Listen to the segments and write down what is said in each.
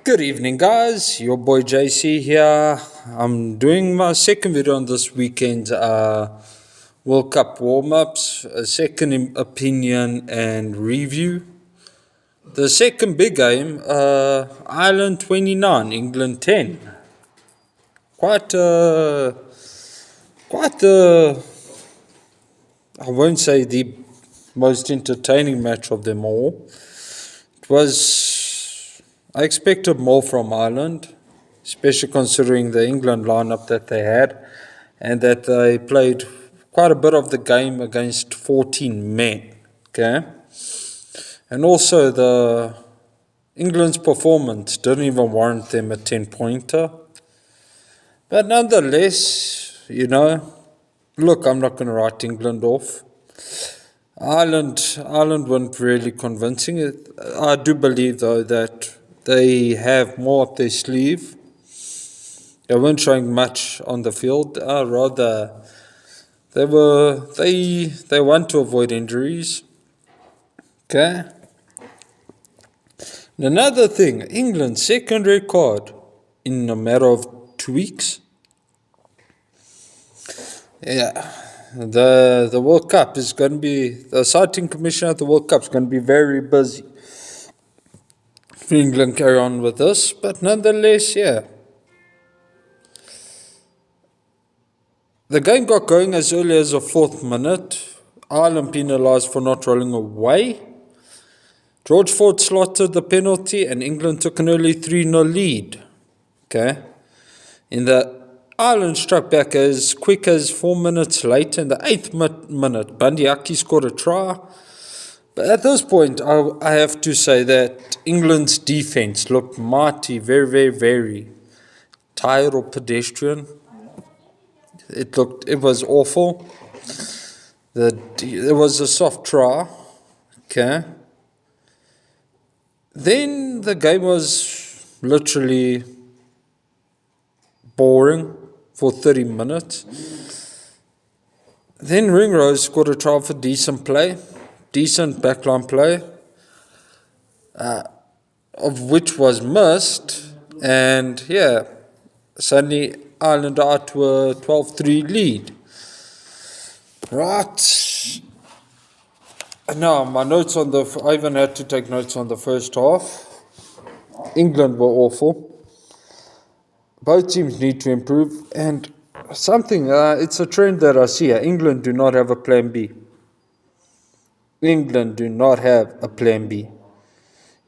Good evening, guys. Your boy JC here. I'm doing my second video on this weekend World Cup warm ups, a second opinion and review. The second big game, Ireland 29, England 10. Quite a, I won't say the most entertaining match of them all. I expected more from Ireland, especially considering the England lineup that they had, and that they played quite a bit of the game against 14 men. Okay, and also the England's performance didn't even warrant them a 10-pointer. But nonetheless, look, I'm not going to write England off. Ireland weren't really convincing. I do believe though that they have more up their sleeve. They weren't showing much on the field. Rather, they want to avoid injuries. Okay. And another thing, England's second red card in a matter of 2 weeks. Yeah. The World Cup is going to be, the sighting commission at the World Cup is going to be very busy. If England carry on with this, but nonetheless, yeah. The game got going as early as the 4th minute. Ireland penalised for not rolling away. George Ford slotted the penalty and England took an early 3-0 lead. Okay. In the Ireland struck back as quick as 4 minutes later. In the 8th minute, Bundee Aki scored a try. But at this point, I have to say that England's defence looked mighty, very, very, very tired or pedestrian. It was awful. There was a soft try. Okay. Then the game was literally boring for 30 minutes. Then Ringrose scored a try for decent backline play, of which was missed. And yeah, suddenly Ireland are to a 12-3 lead. Right. Now, I even had to take notes on the first half. England were awful. Both teams need to improve. And it's a trend that I see here. England do not have a plan B. England do not have a plan B.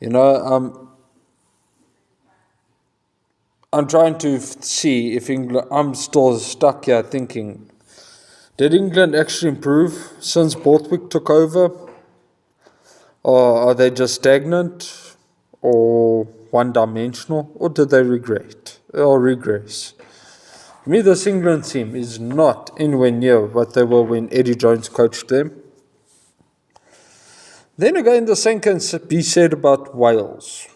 I'm trying to see if England, I'm still stuck here thinking, did England actually improve since Borthwick took over? Or are they just stagnant or one-dimensional? Or did they regress? For me, this England team is not anywhere near what they were when Eddie Jones coached them. Then again, the same can be said about Wales.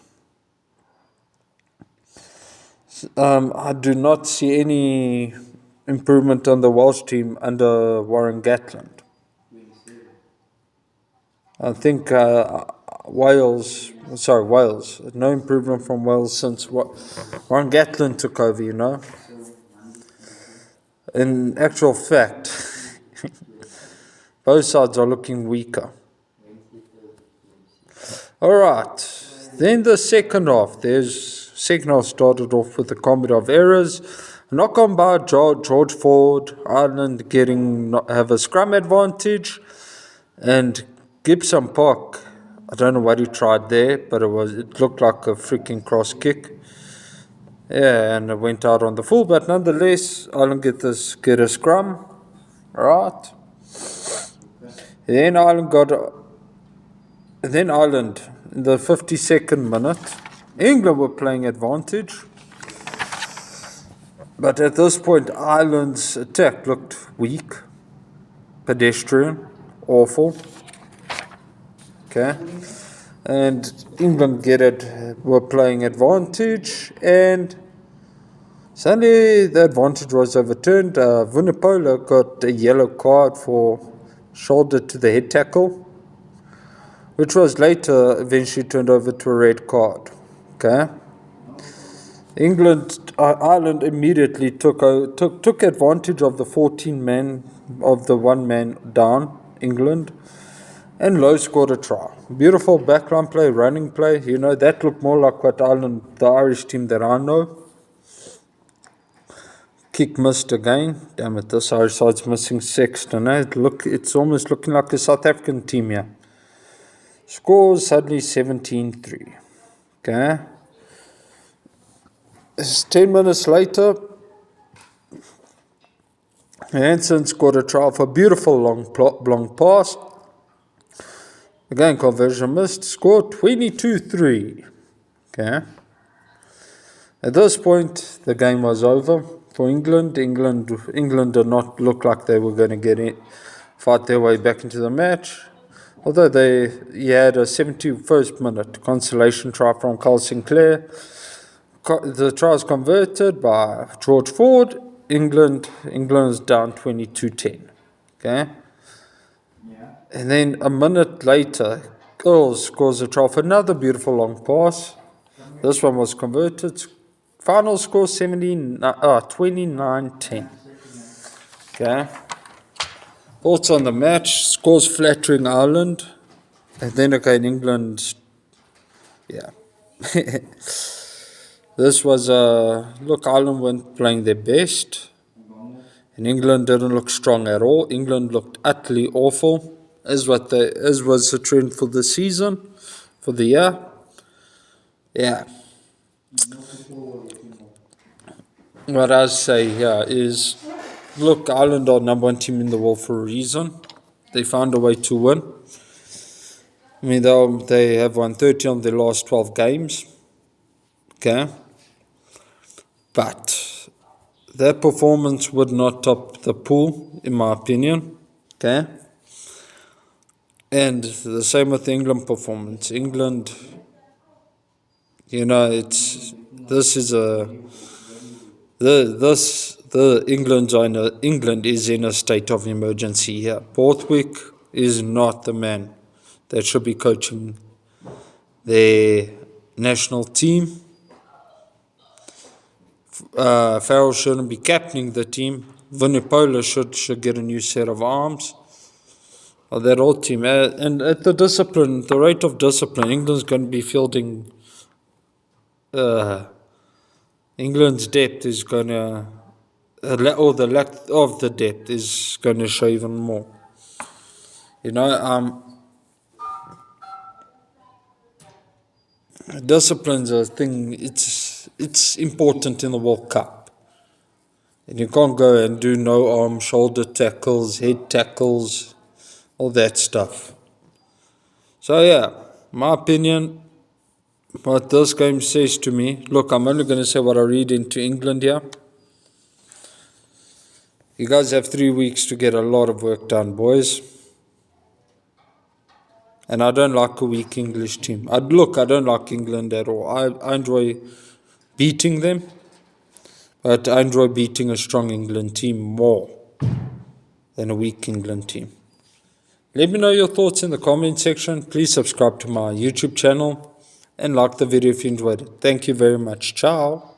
I do not see any improvement on the Welsh team under Warren Gatland. I think Wales. No improvement from Wales since Warren Gatland took over, In actual fact, both sides are looking weaker. Alright, then the second half. Second half started off with a comedy of errors. A knock on by George Ford, Ireland have a scrum advantage, and Gibson Park, I don't know what he tried there, but it looked like a freaking cross kick. Yeah, and it went out on the full, but nonetheless, Ireland get a scrum. Right. Then Ireland in the 52nd minute, England were playing advantage. But at this point, Ireland's attack looked weak, pedestrian, awful. Okay. And England were playing advantage, and suddenly the advantage was overturned. Vunipola got a yellow card for shoulder to the head tackle, which was later eventually turned over to a red card. Okay. Ireland immediately took advantage of the 14-man, of the one-man down, England, and Lowe scored a try. Beautiful backline play, running play. That looked more like what Ireland, the Irish team that I know. Kick missed again. Damn it, this Irish side's missing Sexton. It's almost looking like a South African team here. Scores suddenly 17-3. Okay. It's 10 minutes later, Hansen scored a try for a beautiful long pass. Again, conversion missed. Scored 22-3. Okay. At this point, the game was over for England. England did not look like they were going to fight their way back into the match. Although he had a 71st minute consolation try from Carl Sinclair. The try was converted by George Ford. England is down 22-10. Okay? Yeah. And then a minute later, Earls scores a try for another beautiful long pass. This one was converted. Final score 29-10. Okay? Thoughts on the match? Scores flattering Ireland. And then again, England. Yeah. This was look, Ireland weren't playing their best. And England didn't look strong at all. England looked utterly awful, as was the trend for the season, for the year. Yeah. What I say here is, look, Ireland are number one team in the world for a reason. They found a way to win. I mean, they have won 30 on their last 12 games. Okay? But their performance would not top the pool, in my opinion. Okay? And the same with the England performance. England, England is in a state of emergency here. Borthwick is not the man that should be coaching their national team. Farrell shouldn't be captaining the team. Vunipola should get a new set of arms. That old team. And at the rate of discipline, England's going to be fielding. England's depth is going to, or the lack of the depth is going to show even more. Discipline's a thing. It's important in the World Cup, and you can't go and do no arm, shoulder tackles, head tackles, all that stuff. So yeah, my opinion, what this game says to me. Look, I'm only going to say what I read into England here. You guys have 3 weeks to get a lot of work done, boys. And I don't like a weak English team. I don't like England at all. I enjoy beating them, but I enjoy beating a strong England team more than a weak England team. Let me know your thoughts in the comment section. Please subscribe to my YouTube channel and like the video if you enjoyed it. Thank you very much. Ciao.